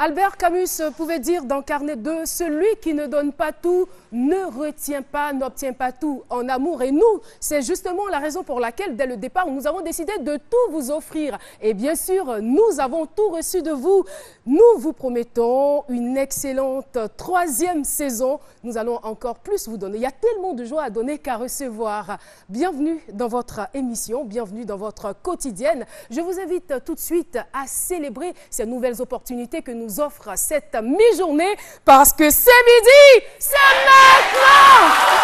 Albert Camus pouvait dire dans Carnet 2, celui qui ne donne pas tout ne retient pas, n'obtient pas tout en amour. Et nous, c'est justement la raison pour laquelle, dès le départ, nous avons décidé de tout vous offrir. Et bien sûr, nous avons tout reçu de vous. Nous vous promettons une excellente 3e saison. Nous allons encore plus vous donner. Il y a tellement de joie à donner qu'à recevoir. Bienvenue dans votre émission, bienvenue dans votre quotidienne. Je vous invite tout de suite à célébrer ces nouvelles opportunités que nous offre cette mi-journée parce que c'est midi, c'est maintenant!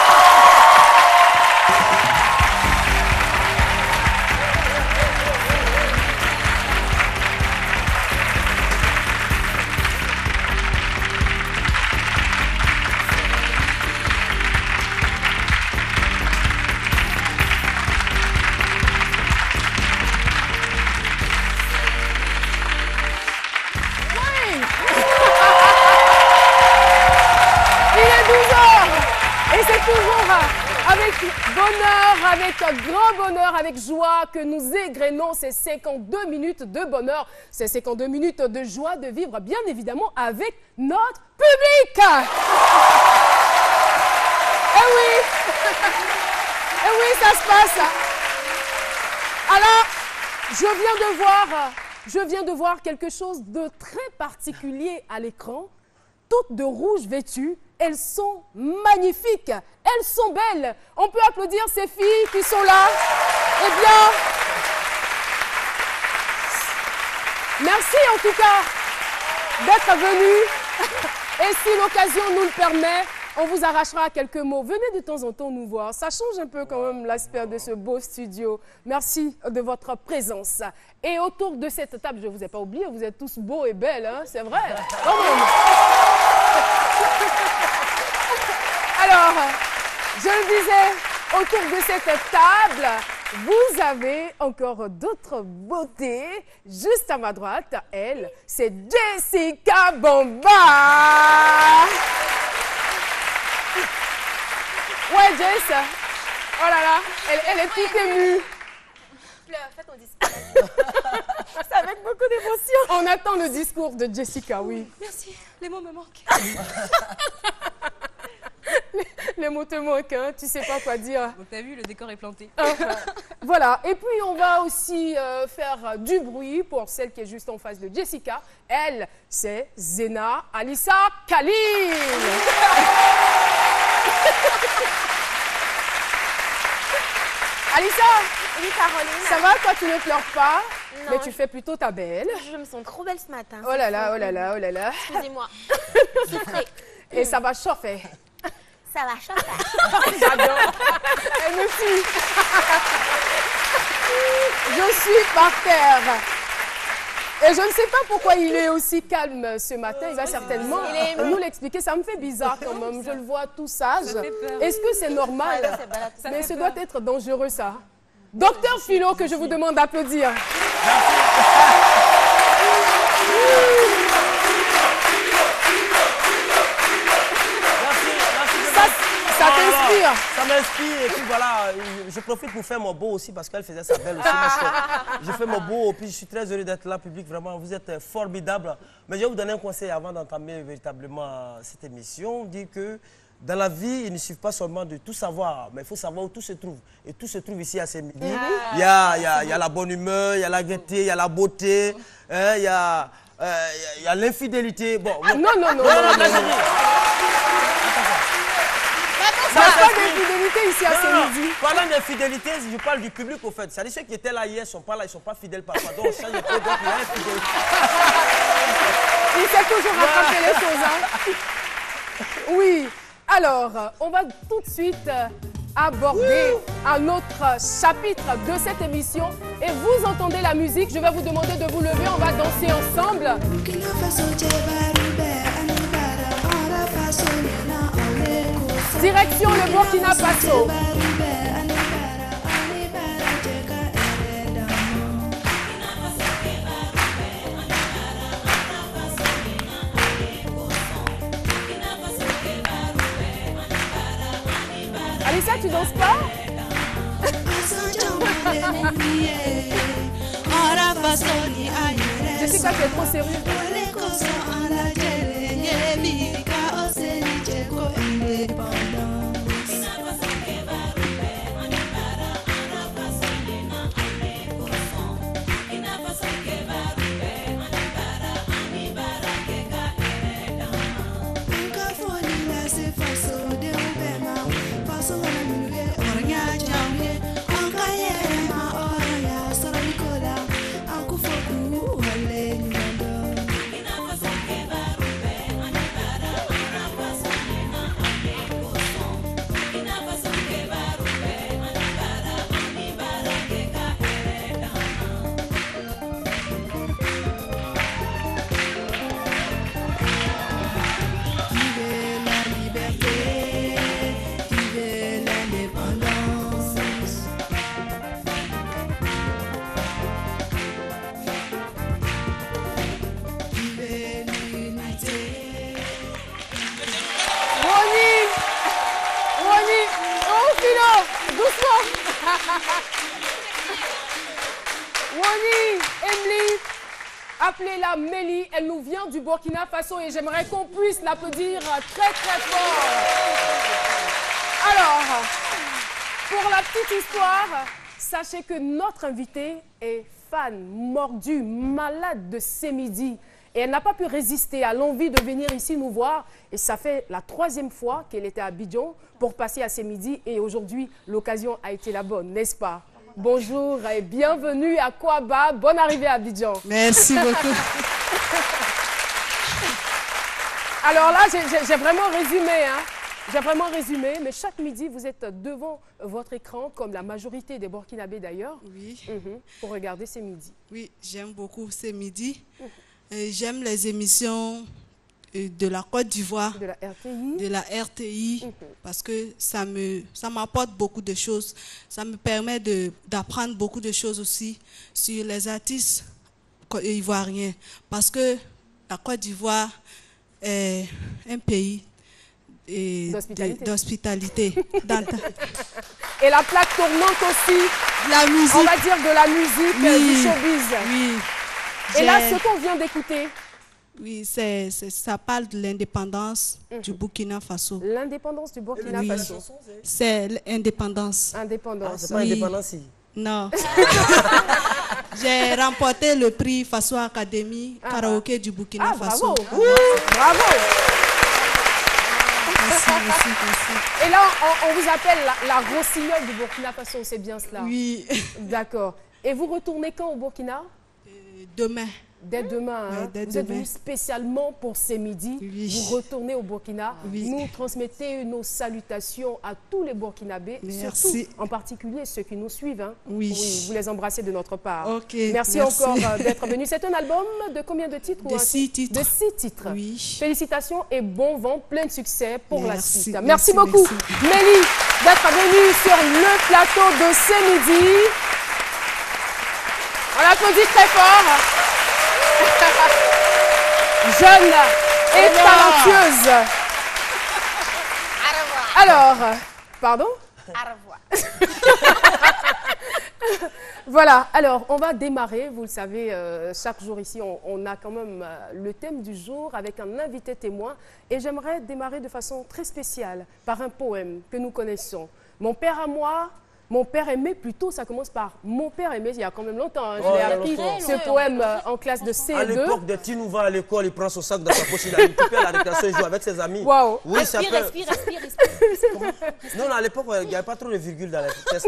Avec grand bonheur, avec joie que nous égrenons ces 52 minutes de bonheur, ces 52 minutes de joie de vivre, bien évidemment, avec notre public. Eh oui, eh oui, ça se passe. Alors, je viens de voir quelque chose de très particulier à l'écran, toutes de rouge vêtues. Elles sont magnifiques, elles sont belles. On peut applaudir ces filles qui sont là. Eh bien, merci en tout cas d'être venus. Et si l'occasion nous le permet, on vous arrachera quelques mots. Venez de temps en temps nous voir. Ça change un peu quand même l'aspect de ce beau studio. Merci de votre présence. Et autour de cette table, je ne vous ai pas oublié, vous êtes tous beaux et belles, hein, c'est vrai. Quand même. Alors, je le disais, autour de cette table, vous avez encore d'autres beautés. Juste à ma droite, elle, c'est Jessica Bomba. Ouais, Jess. Oh là là, elle est toute émue. Fais ton discours. C'est avec beaucoup d'émotion. On attend le discours de Jessica, oui. Merci, les mots me manquent. Les mots te manquent, hein? Tu sais pas quoi dire. Bon, t'as vu, le décor est planté. Voilà, et puis on va aussi faire du bruit pour celle qui est juste en face de Jessica. Elle, c'est Zena Alissa Khalil. Alissa, oui, Caroline. Ça va, toi tu ne pleures pas, non, mais tu fais plutôt ta belle. Je me sens trop belle ce matin. Oh là là, oh là là, oh là là. Excusez-moi. C'est frais. Et ça va chauffer. Ça va chauffer. J'adore. Elle me suit. Je suis par terre. Et je ne sais pas pourquoi il est aussi calme ce matin. Il va certainement nous l'expliquer. Ça me fait bizarre quand même. Je le vois tout sage. Est-ce que c'est normal? Mais ce doit être dangereux, ça. Docteur Philo, que je vous demande d'applaudir. Ça t'inspire? Ça m'inspire et puis voilà, je profite pour faire mon beau aussi parce qu'elle faisait sa belle aussi. Je fais mon beau et puis je suis très heureux d'être là, public, vraiment, vous êtes formidable. Mais je vais vous donner un conseil avant d'entamer véritablement cette émission, dire que dans la vie, il ne suffit pas seulement de tout savoir, mais il faut savoir où tout se trouve. Et tout se trouve ici à ce midi. Il y a la bonne humeur, il y a la gaieté, il y a la beauté, il y a l'infidélité. Bon, non. Il n'y a pas d'infidélité ici à ce midi. Parlant d'infidélité, je parle du public au fait. C'est-à-dire ceux qui étaient là hier ne sont pas là, ils ne sont pas fidèles parfois. Donc on change de peu, donc il y a infidélité. Il sait toujours rattraper les choses. Hein? Oui. Alors, on va tout de suite aborder un autre chapitre de cette émission. Et vous entendez la musique, je vais vous demander de vous lever, on va danser ensemble. Direction le Burkina Faso. Alissa, tu danses pas? Jessica, tu es trop sérieuse. doucement. Woni, Emily, appelez-la Mélie, elle nous vient du Burkina Faso et j'aimerais qu'on puisse l'applaudir très très fort. Alors, pour la petite histoire, sachez que notre invitée est fan, mordue, malade de Semidi. Et elle n'a pas pu résister à l'envie de venir ici nous voir. Et ça fait la 3e fois qu'elle était à Abidjan pour passer à Semidi. Et aujourd'hui, l'occasion a été la bonne, n'est-ce pas? Bonjour et bienvenue à Kouaba. Bonne arrivée à Abidjan. Merci beaucoup. Alors là, j'ai vraiment résumé, hein. J'ai vraiment résumé, mais chaque midi, vous êtes devant votre écran, comme la majorité des Burkinabés d'ailleurs, Oui, pour regarder ces midis. oui, j'aime beaucoup ces midis. J'aime les émissions de la Côte d'Ivoire, De la RTI. de la RTI, parce que ça m'apporte beaucoup de choses. Ça me permet d'apprendre beaucoup de choses aussi sur les artistes ivoiriens, parce que la Côte d'Ivoire est un pays d'hospitalité. Et la plaque tournante aussi, La musique. on va dire de la musique, du showbiz. Oui. Et là, ce qu'on vient d'écouter, Oui, ça parle de l'indépendance du Burkina Faso. l'indépendance du Burkina Oui. Faso. C'est l'indépendance. Indépendance. C'est pas Oui. indépendance ici. Non. J'ai remporté le prix Faso Academy karaoké du Burkina Ah, Faso. bravo. Bravo. Merci, merci, merci. Et là, on vous appelle la rossignol du Burkina Faso, c'est bien cela? Oui. D'accord. Et vous retournez quand au Burkina? Demain. Dès demain, hein? Ouais, dès Vous êtes demain. venu spécialement pour ces midis. Oui. Vous retournez au Burkina. Oui. Nous transmettez nos salutations à tous les Burkinabés, Merci. surtout en particulier ceux qui nous suivent. Hein? Oui. Vous les embrassez de notre part. Ok, Merci merci. encore d'être venu. C'est un album de combien de titres? De 6 titres. De 6 titres. Oui. Félicitations et bon vent, plein de succès pour la Merci, suite. merci, Merci beaucoup, merci. Mélie, d'être venue sur le plateau de ce midi. On applaudit très fort. Jeune et talentueuse. Au revoir. Alors, pardon? Au revoir. Voilà, alors on va démarrer, vous le savez, chaque jour ici on a quand même le thème du jour avec un invité témoin et j'aimerais démarrer de façon très spéciale par un poème que nous connaissons. Mon père à moi, mon père aimé, plutôt ça commence par mon père aimé, il y a quand même longtemps, hein, je Oh, l'ai il y a appris longtemps. ce poème en classe de À CE2. l'époque de Tinou va à l'école, il prend son sac dans sa poche, il a récupéré à la récréation, il joue avec ses amis. Waouh. Oui, ça Respire, peut... respire, respire, respire. Non, à l'époque, il n'y avait pas trop de virgules dans la pièce.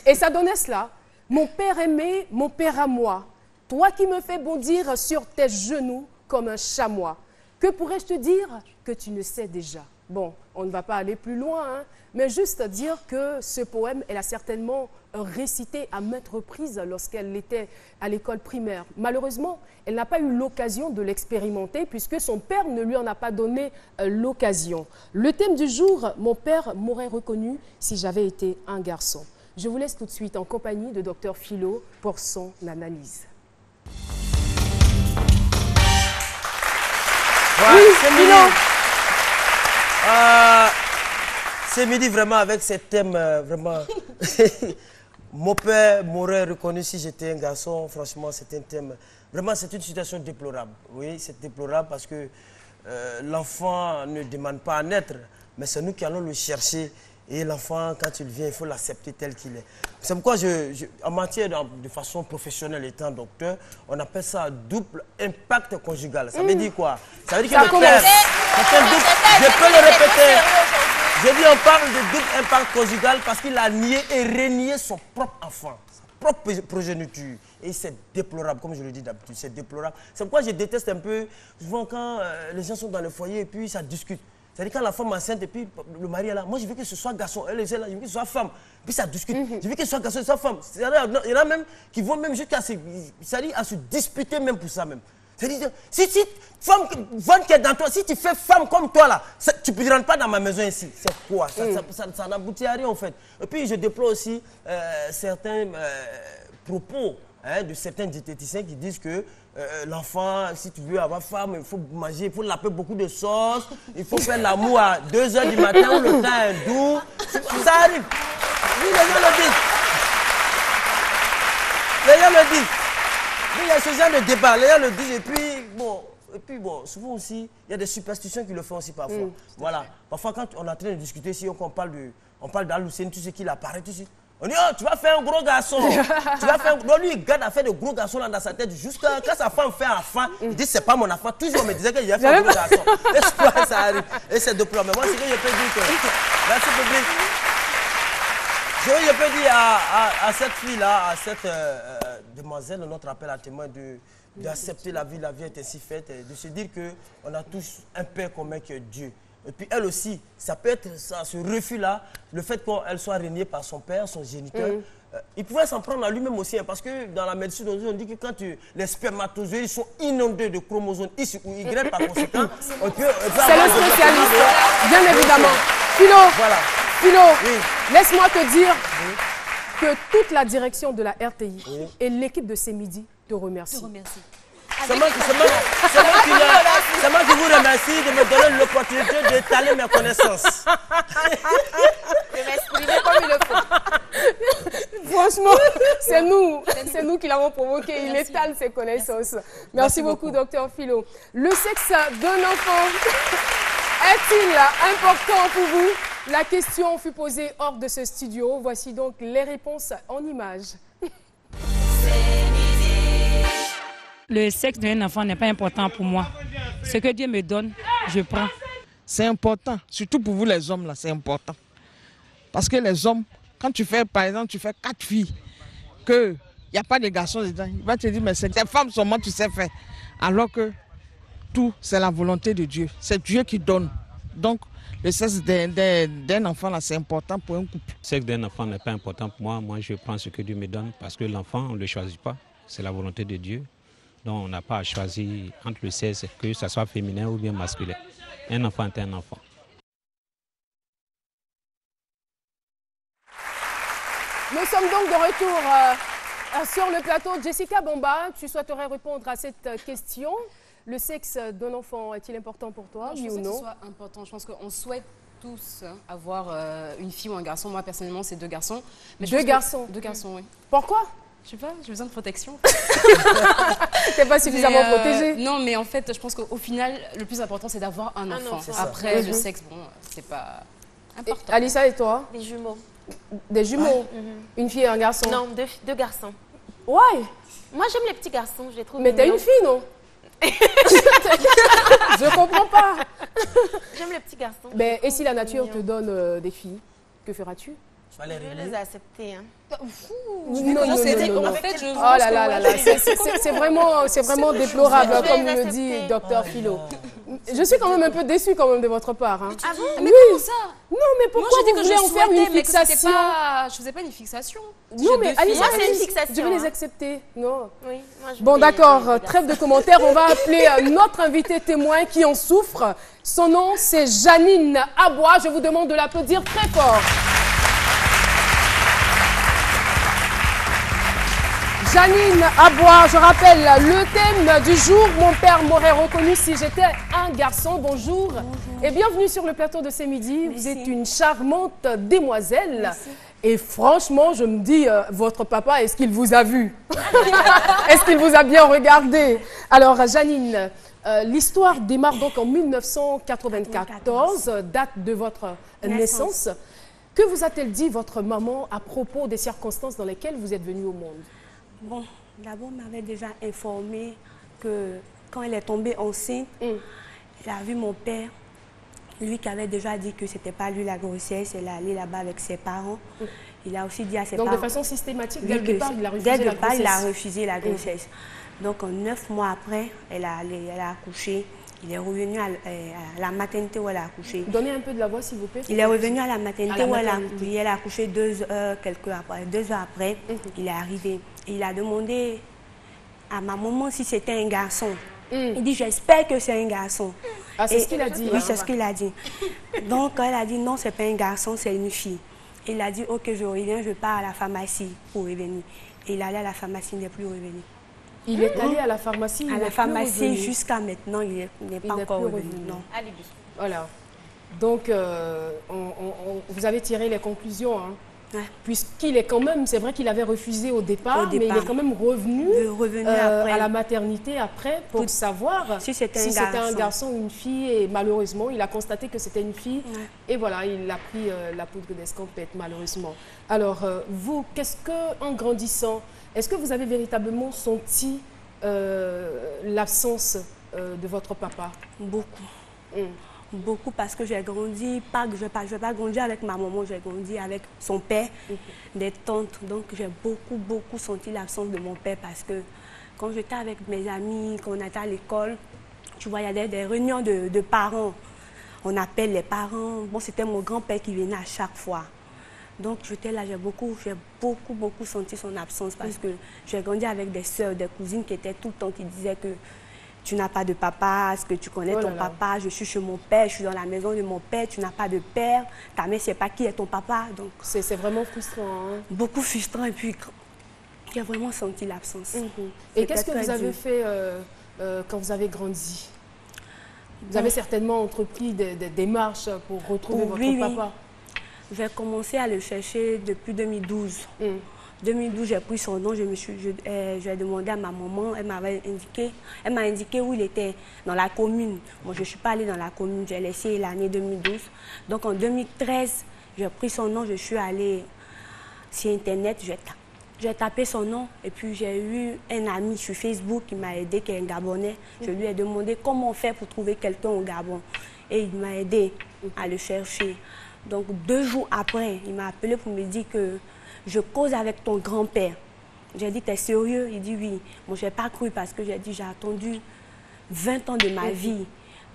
Et ça donnait cela. Mon père aimé, mon père à moi, toi qui me fais bondir sur tes genoux comme un chamois. Que pourrais-je te dire que tu ne sais déjà? Bon, on ne va pas aller plus loin, hein, mais juste dire que ce poème, elle a certainement récité à maintes reprises lorsqu'elle était à l'école primaire. Malheureusement, elle n'a pas eu l'occasion de l'expérimenter puisque son père ne lui en a pas donné l'occasion. Le thème du jour, mon père m'aurait reconnu si j'avais été un garçon. Je vous laisse tout de suite en compagnie de Dr Philo pour son analyse. Ouais, c'est midi. Philo. C'est midi vraiment avec ce thème vraiment. Mon père m'aurait reconnu si j'étais un garçon. Franchement, c'est un thème. Vraiment, c'est une situation déplorable. Oui, c'est déplorable parce que l'enfant ne demande pas à naître, mais c'est nous qui allons le chercher. Et l'enfant, quand il vient, il faut l'accepter tel qu'il est. C'est pourquoi, en matière de façon professionnelle, étant docteur, on appelle ça double impact conjugal. Ça veut dire quoi? Ça veut dire que le père, c'est un double, je peux le répéter. Je dis on parle de double impact conjugal parce qu'il a nié et renié son propre enfant, sa propre progéniture. Et c'est déplorable, comme je le dis d'habitude, c'est déplorable. C'est pourquoi je déteste un peu, souvent quand les gens sont dans le foyer et puis ça discute. C'est-à-dire quand la femme est enceinte et puis le mari est là, moi je veux que ce soit garçon, elle est là, je veux que ce soit femme. Puis ça discute, je veux que ce soit garçon, ce soit femme. Il y en a même qui vont même jusqu'à se disputer même pour ça même. C'est-à-dire, si femme qui est dans toi, si tu fais femme comme toi là, tu ne rentres pas dans ma maison ici. C'est quoi? Ça n'aboutit à rien en fait. Et puis je déplore aussi certains propos de certains diététiciens qui disent que l'enfant, si tu veux avoir femme, il faut manger, il faut laper beaucoup de sauce, il faut faire l'amour à 2 h du matin où le temps est doux. Ça arrive. Oui, les gens le disent. Les gens le disent. Mais il y a ce genre de débat, les gens le disent et puis bon, souvent aussi, il y a des superstitions qui le font aussi parfois. Voilà. Parfois, quand on est en train de discuter, si on parle d'Aloussène, tu sais qu'il apparaît, tu sais. On dit, oh, tu vas faire un gros garçon. Tu vas faire... Donc lui, il garde à faire de gros garçons là dans sa tête jusqu'à quand sa femme fait un enfant. Il dit, c'est pas mon enfant. Toujours, on me disait que je vais faire un gros garçon. Et je crois que ça arrive. Et c'est déplorable. Moi, c'est que je peux dire que... Merci, public. Je peux dire à cette fille-là, à cette demoiselle, notre appel à témoin d'accepter la vie est ainsi faite, de se dire qu'on a tous un père commun qui est Dieu. Et puis elle aussi, ça peut être ça, ce refus-là, le fait qu'elle soit régnée par son père, son géniteur. Il pouvait s'en prendre à lui-même aussi, hein, parce que dans la médecine, on dit que quand les spermatozoïdes sont inondés de chromosomes X ou Y, par conséquent, on peut c'est le spécialiste, bien évidemment. Philo, voilà. Philo, laisse-moi te dire que toute la direction de la RTI et l'équipe de ces midis te remercie. C'est moi qui vous remercie de me donner l'opportunité d'étaler mes connaissances. Je m'exprimer comme il le faut. Franchement, c'est nous qui l'avons provoqué. Il étale ses connaissances. Merci beaucoup, docteur Philo. Le sexe d'un enfant est-il important pour vous? La question fut posée hors de ce studio. Voici donc les réponses en images. Le sexe d'un enfant n'est pas important pour moi. Ce que Dieu me donne, je prends. C'est important, surtout pour vous les hommes, là, c'est important. Parce que les hommes, quand tu fais, par exemple, tu fais 4 filles, qu'il n'y a pas de garçons dedans, il va te dire, mais c'est tes femmes seulement tu sais faire. Alors que tout, c'est la volonté de Dieu. C'est Dieu qui donne. Donc, le sexe d'un enfant, là, c'est important pour un couple. Le sexe d'un enfant n'est pas important pour moi. Moi, je prends ce que Dieu me donne parce que l'enfant, on ne le choisit pas. C'est la volonté de Dieu. Donc, on n'a pas à choisir entre le sexe, que ce soit féminin ou bien masculin. Un enfant est un enfant. Nous sommes donc de retour sur le plateau. Jessica Bamba, tu souhaiterais répondre à cette question. Le sexe d'un enfant est-il important pour toi, oui ou non? Je pense que ce soit important. Je pense qu'on souhaite tous avoir une fille ou un garçon. Moi, personnellement, c'est 2 garçons. Mais Deux garçons? 2 garçons, oui. Pourquoi? Je sais pas, j'ai besoin de protection. T'es pas suffisamment protégée? Non, mais en fait, je pense qu'au final, le plus important, c'est d'avoir un enfant. Après, le sexe, bon, c'est pas important. Alissa, et toi? Des jumeaux. Des jumeaux? Une fille et un garçon? Non, deux garçons. Ouais. Moi, j'aime les petits garçons, je les trouve Mais t'es mignons. une fille, non? Je comprends pas. J'aime les petits garçons. Mais, et si la nature te donne des filles, que feras-tu? Je vais les accepter. Hein. Non. En fait, je Oh là là là là, c'est vraiment déplorable, comme le dit docteur Philo. Je suis quand même un peu déçue quand même de votre part. Hein. Ah bon? Oui. Mais comment ça? Non, mais pourquoi moi, je dis vous que voulez je en faire une souhaitais, mais que c'était fixation? pas... Je faisais pas une fixation. Non, mais Alissa, Moi, c'est une fixation, je vais les hein. accepter. Non. Oui, moi, je Bon, veux d'accord, des trêve de commentaires. On va appeler notre invité témoin qui en souffre. Son nom, c'est Janine Abois. Je vous demande de l'applaudir très fort. Janine Abois, je rappelle le thème du jour. Mon père m'aurait reconnu si j'étais un garçon. Bonjour. Bonjour. Et bienvenue sur le plateau de ce midi. Vous êtes une charmante demoiselle. Merci. Et franchement, je me dis, votre papa, est-ce qu'il vous a vu? Est-ce qu'il vous a bien regardé? Alors, Janine, l'histoire démarre donc en 1994, date de votre naissance. Que vous a-t-elle dit votre maman à propos des circonstances dans lesquelles vous êtes venue au monde? Bon, d'abord, on m'avait déjà informé que quand elle est tombée enceinte, elle a vu mon père, lui qui avait déjà dit que ce n'était pas lui la grossesse, elle est allée là-bas avec ses parents. Il a aussi dit à ses parents... Donc, de façon systématique, dès le départ, il a refusé la grossesse. Dès le départ, il a refusé la grossesse. Donc, 9 mois après, elle a accouché. Il est revenu à la maternité où elle a accouché. Donnez un peu de la voix, s'il vous plaît. Il est revenu à la maternité où elle a accouché 2 heures, deux heures après. Il est arrivé. Il a demandé à ma maman si c'était un garçon. Il dit, j'espère que c'est un garçon. Ah, c'est ce qu'il a dit. Oui, c'est ce qu'il a dit. Donc, elle a dit, non, c'est pas un garçon, c'est une fille. Il a dit, ok, je reviens, je pars à la pharmacie pour revenir. Et il allait à la pharmacie, il n'est plus revenu. Il est allé à la pharmacie. À la pharmacie, jusqu'à maintenant, il n'est pas encore revenu. Non. Voilà. Donc, vous avez tiré les conclusions. Hein. puisqu'il est quand même, c'est vrai qu'il avait refusé au départ, mais il est quand même revenu à la maternité après pour savoir si c'était un garçon ou une fille. Et malheureusement, il a constaté que c'était une fille. Et voilà, il a pris la poudre d'escampette, malheureusement. Alors, vous, qu'est-ce qu'en grandissant, est-ce que vous avez véritablement senti l'absence de votre papa? Beaucoup. Beaucoup, parce que j'ai grandi, je vais pas grandir avec ma maman, j'ai grandi avec son père, des tantes. Donc j'ai beaucoup senti l'absence de mon père, parce que quand j'étais avec mes amis, quand on était à l'école, tu vois, il y avait des réunions de parents. On appelle les parents. Bon, c'était mon grand-père qui venait à chaque fois. Donc j'étais là, j'ai beaucoup senti son absence, parce que j'ai grandi avec des sœurs, des cousines qui étaient tout le temps, qui disaient que tu n'as pas de papa, est-ce que tu connais ton papa? Je suis chez mon père, je suis dans la maison de mon père, tu n'as pas de père, ta mère ne sait pas qui est ton papa. Donc c'est vraiment frustrant. Hein? Beaucoup frustrant, et puis j'ai vraiment senti l'absence. Et qu'est-ce que vous avez fait quand vous avez grandi? Vous avez certainement entrepris des démarches pour retrouver votre papa. J'ai commencé à le chercher depuis 2012. 2012, j'ai pris son nom, j'ai demandé à ma maman, elle m'a indiqué où il était, dans la commune. Moi, je ne suis pas allée dans la commune, j'ai laissé l'année 2012. Donc en 2013, j'ai pris son nom, je suis allée sur Internet, j'ai tapé son nom, et puis j'ai eu un ami sur Facebook qui m'a aidé, qui est un Gabonais. Je lui ai demandé comment on fait pour trouver quelqu'un au Gabon. Et il m'a aidé à le chercher. Donc 2 jours après, il m'a appelé pour me dire que je cause avec ton grand-père. J'ai dit, t'es sérieux? Il dit oui. Moi, je n'ai pas cru, parce que j'ai dit, j'ai attendu 20 ans de ma vie.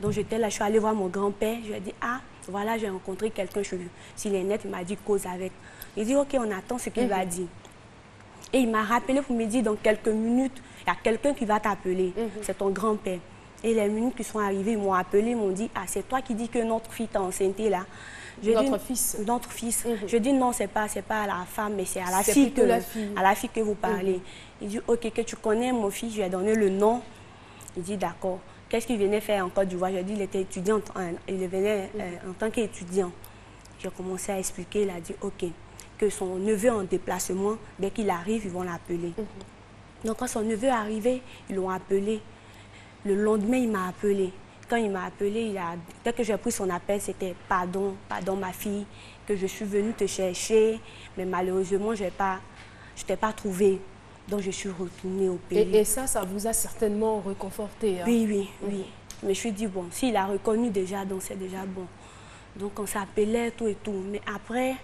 Donc j'étais là, je suis allée voir mon grand-père. Je lui ai dit, ah, voilà, j'ai rencontré quelqu'un, s'il est net, il m'a dit, cause avec. Il dit, ok, on attend ce qu'il va dire. Et il m'a rappelé pour me dire, dans quelques minutes, il y a quelqu'un qui va t'appeler. C'est ton grand-père. Et les minutes qui sont arrivées, ils m'ont appelé, ils m'ont dit, ah, c'est toi qui dis que notre fille t'a enceinté là. Notre fils. Notre fils. Je dis non, c'est pas à la femme, mais c'est à la fille que vous parlez. Il dit, ok, que tu connais mon fils, je lui ai donné le nom. Il dit, d'accord. Qu'est-ce qu'il venait faire en Côte d'Ivoire? Je lui ai dit, il était étudiant, il venait en tant qu'étudiant. J'ai commencé à expliquer, il a dit, ok, que son neveu en déplacement, dès qu'il arrive, ils vont l'appeler. Donc quand son neveu est arrivé, ils l'ont appelé. Le lendemain, il m'a appelé. Quand il m'a appelé, dès que j'ai pris son appel, c'était « Pardon, ma fille, que je suis venue te chercher, mais malheureusement, je ne t'ai pas trouvée. Donc, je suis retournée au pays. » Et ça vous a certainement réconforté. Hein? Oui. Mais je me suis dit, bon, s'il a reconnu déjà, donc c'est déjà bon. Donc, on s'appelait, tout et tout. Mais après,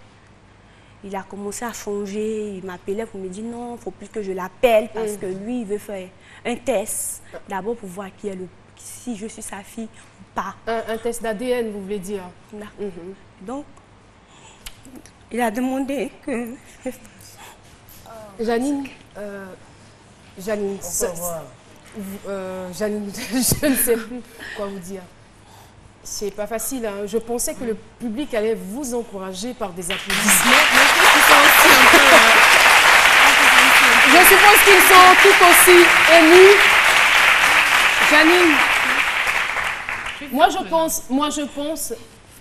il a commencé à changer. Il m'appelait pour me dire, non, il ne faut plus que je l'appelle, parce que lui, il veut faire un test. D'abord, pour voir si je suis sa fille ou pas. Un test d'ADN, vous voulez dire? Donc, il a demandé que... Janine, Janine, je ne sais plus quoi vous dire. C'est pas facile. Hein. Je pensais que le public allait vous encourager par des applaudissements. Je suppose qu'ils sont tout aussi émus. Janine, moi je pense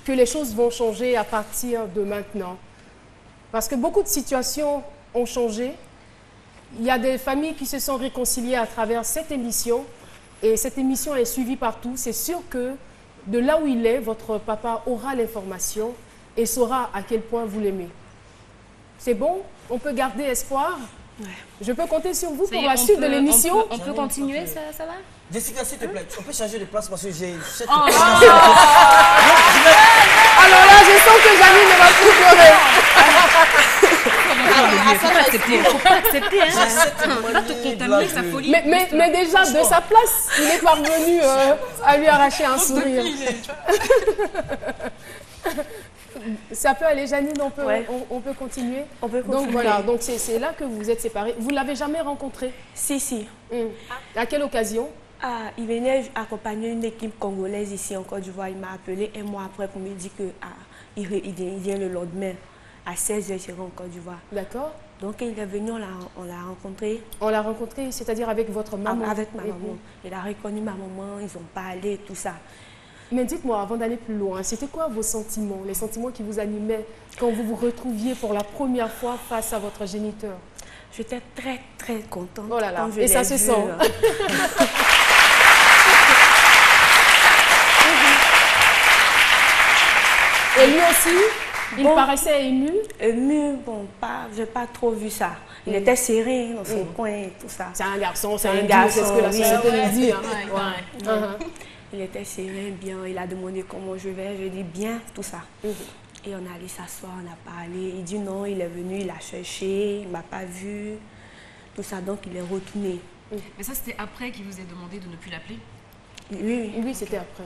que les choses vont changer à partir de maintenant. Parce que beaucoup de situations ont changé. Il y a des familles qui se sont réconciliées à travers cette émission. Et cette émission est suivie partout. C'est sûr que de là où il est, votre papa aura l'information et saura à quel point vous l'aimez. C'est bon? On peut garder espoir? Je peux compter sur vous pour la suite de l'émission? On peut continuer, ça va? Jessica, s'il te plaît, on peut changer de place parce que j'ai... Alors là, je sens que Janine ne va plus pleurer. Ça va accepter. Il ne faut pas accepter. Là, tu contamines sa folie. Mais déjà, de sa place, il est parvenu à lui arracher un sourire. Ça peut aller, Janine, on peut continuer. On peut continuer. Donc voilà, donc c'est là que vous êtes séparés. Vous ne l'avez jamais rencontré? Si. À quelle occasion? Il venait accompagner une équipe congolaise ici en Côte d'Ivoire. Il m'a appelé un mois après pour me dire qu'il vient le lendemain. À 16h, il sera en Côte d'Ivoire. D'accord. Donc il est venu, on l'a rencontré. On l'a rencontré, c'est-à-dire avec votre maman? Avec ma maman. Il a reconnu ma maman, ils ont parlé, tout ça. Mais dites-moi, avant d'aller plus loin, c'était quoi vos sentiments, les sentiments qui vous animaient quand vous vous retrouviez pour la première fois face à votre géniteur? J'étais très, très contente. Oh là là, quand je et ça l'ai se vu, sent. Et lui aussi, il paraissait ému? Ému, bon, je n'ai pas trop vu ça. Il était serré dans son coin et tout ça. C'est un garçon, c'est un garçon, c'est ce que la société nous dit. Il était serré, bien, il a demandé comment je vais, je dis bien, tout ça. Et on est allé s'asseoir, on a parlé. Il dit non, il est venu, il a cherché, il ne m'a pas vu, tout ça, donc il est retourné. Mais ça, c'était après qu'il vous ait demandé de ne plus l'appeler? Oui, c'était après.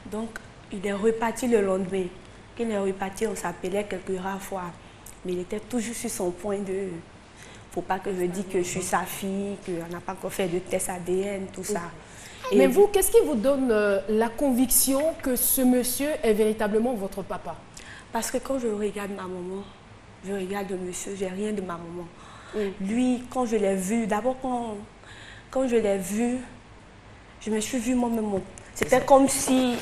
Donc, il est reparti le lendemain. Quand il est reparti, on s'appelait quelques rares fois. Mais il était toujours sur son point de... Il ne faut pas que je dise que je suis sa fille, qu'on n'a pas encore fait de test ADN, tout ça. Mais vous, qu'est-ce qui vous donne la conviction que ce monsieur est véritablement votre papa? Parce que quand je regarde ma maman, je regarde le monsieur, j'ai rien de ma maman. Lui, quand je l'ai vu, d'abord quand je l'ai vu, je me suis vue moi-même. C'était comme si...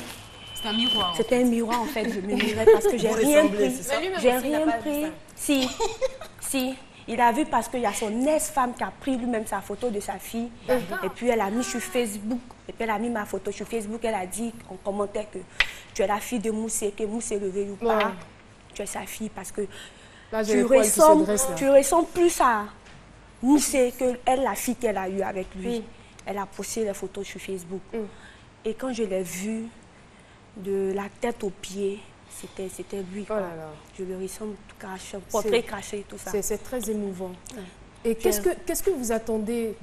C'était un miroir. C'était un miroir, en fait. Je me mirais parce que j'ai rien pris. J'ai rien pris. Si. Il a vu parce qu'il y a son ex-femme qui a pris lui-même sa photo de sa fille. Et puis elle a mis sur Facebook. Et puis elle a mis ma photo sur Facebook. Elle a dit en commentaire que tu es la fille de Moussé, que Moussé le veuille ou pas. Tu es sa fille parce que là, tu ressembles plus à Moussé que elle, la fille qu'elle a eue avec lui. Elle a posté les photos sur Facebook. Et quand je l'ai vu, de la tête aux pieds, c'était lui. Oh là là. Je le ressemble tout craché, portrait craché, tout ça. C'est très émouvant. Et qu'est-ce que vous attendez?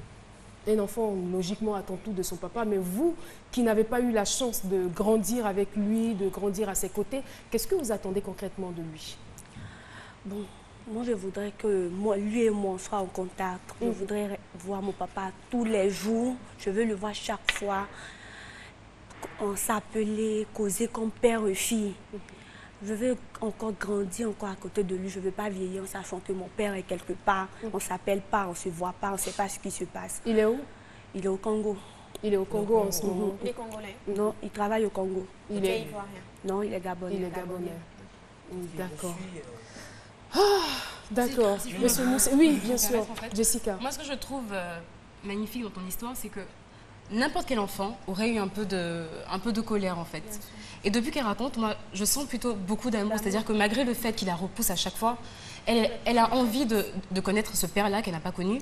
Un enfant, logiquement, attend tout de son papa, mais vous, qui n'avez pas eu la chance de grandir avec lui, de grandir à ses côtés, qu'est-ce que vous attendez concrètement de lui? Bon, moi, je voudrais que lui et moi, on soit en contact. Je voudrais voir mon papa tous les jours. Je veux le voir chaque fois. On s'appelait, causer comme père et fille. Je veux encore grandir encore à côté de lui. Je ne veux pas vieillir en sachant que mon père est quelque part. On ne s'appelle pas, on ne se voit pas, on ne sait pas ce qui se passe. Il est où? Il est au Congo. Il est au Congo en ce moment. Il est congolais? Non, il travaille au Congo. Il est ivoirien? Non, il est gabonais. Il est gabonais. D'accord. D'accord. Monsieur Moussé, oui, bien sûr. En fait. Jessica. Moi, ce que je trouve magnifique dans ton histoire, c'est que n'importe quel enfant aurait eu un peu de colère, en fait. Et depuis qu'elle raconte, moi, je sens plutôt beaucoup d'amour. C'est-à-dire que malgré le fait qu'il la repousse à chaque fois, elle a envie de connaître ce père-là qu'elle n'a pas connu.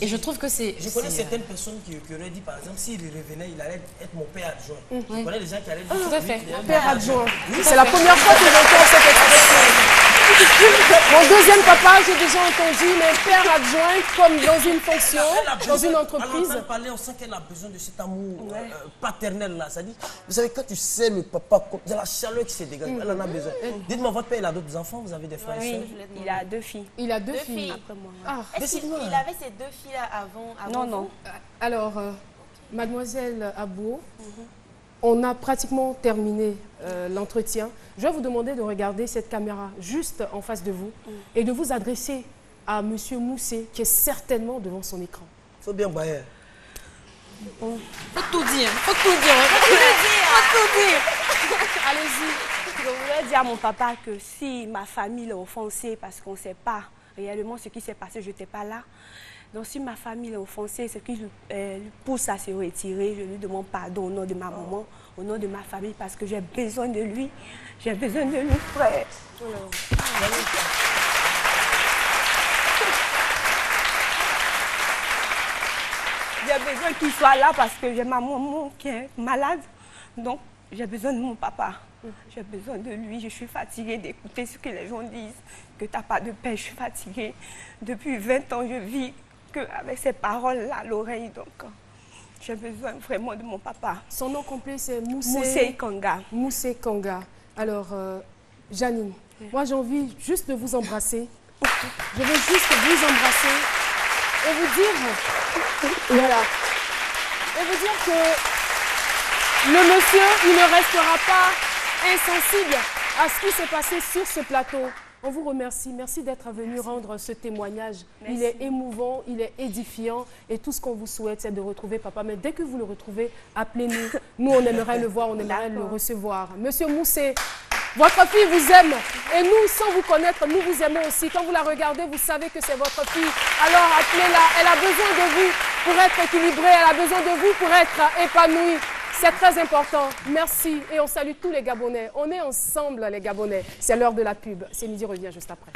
Et je trouve que c'est... Je connais certaines personnes qui auraient dit, par exemple, s'il revenait, il allait être mon père adjoint. Je connais des gens qui allaient dire... Tout à fait. Père adjoint. C'est la première fois que j'entends cette expression. Mon deuxième papa, j'ai déjà entendu, mais père adjoint, comme dans une fonction, dans une entreprise. On parler, on sent qu'elle a besoin de cet amour paternel-là. Ça dit, vous savez, quand tu sais le papa, il y a la chaleur qui se dégage, elle en a besoin. Dites-moi, votre père, il a d'autres enfants? Vous avez des frères et sœurs? Il a 2 filles. Il a 2 filles. Après moi. Est-ce qu'il avait ces 2 filles-là avant Non. vous? Alors, mademoiselle Abou, on a pratiquement terminé l'entretien. Je vais vous demander de regarder cette caméra juste en face de vous et de vous adresser à monsieur Moussé, qui est certainement devant son écran. Il faut bien bailler. Faut tout dire. Faut tout dire. Allez-y. Je voulais dire à mon papa que si ma famille l'a offensé parce qu'on ne sait pas réellement ce qui s'est passé, je n'étais pas là. Donc si ma famille l'a offensé, ce qui lui pousse à se retirer, je lui demande pardon au nom de ma maman, au nom de ma famille, parce que j'ai besoin de lui. J'ai besoin de lui, frère. J'ai besoin qu'il soit là parce que j'ai ma maman qui est malade. Donc, j'ai besoin de mon papa. J'ai besoin de lui. Je suis fatiguée d'écouter ce que les gens disent, que tu n'as pas de paix. Je suis fatiguée. Depuis 20 ans, je vis avec ces paroles-là à l'oreille. Donc, j'ai besoin vraiment de mon papa. Son nom complet, c'est Moussé Kanga. Moussé Kanga. Alors, Janine, moi, j'ai envie juste de vous embrasser. Je veux juste vous embrasser et vous dire, voilà, et vous dire que le monsieur, il ne restera pas insensible à ce qui s'est passé sur ce plateau. On vous remercie. Merci d'être venu rendre ce témoignage. Merci. Il est émouvant, il est édifiant et tout ce qu'on vous souhaite, c'est de retrouver papa. Mais dès que vous le retrouvez, appelez-nous. Nous, on aimerait le voir, on aimerait le recevoir. Monsieur Moussé, votre fille vous aime et nous, sans vous connaître, nous vous aimons aussi. Quand vous la regardez, vous savez que c'est votre fille. Alors appelez-la, elle a besoin de vous pour être équilibrée, elle a besoin de vous pour être épanouie. C'est très important. Merci et on salue tous les Gabonais. On est ensemble les Gabonais. C'est l'heure de la pub. C'est midi revient juste après.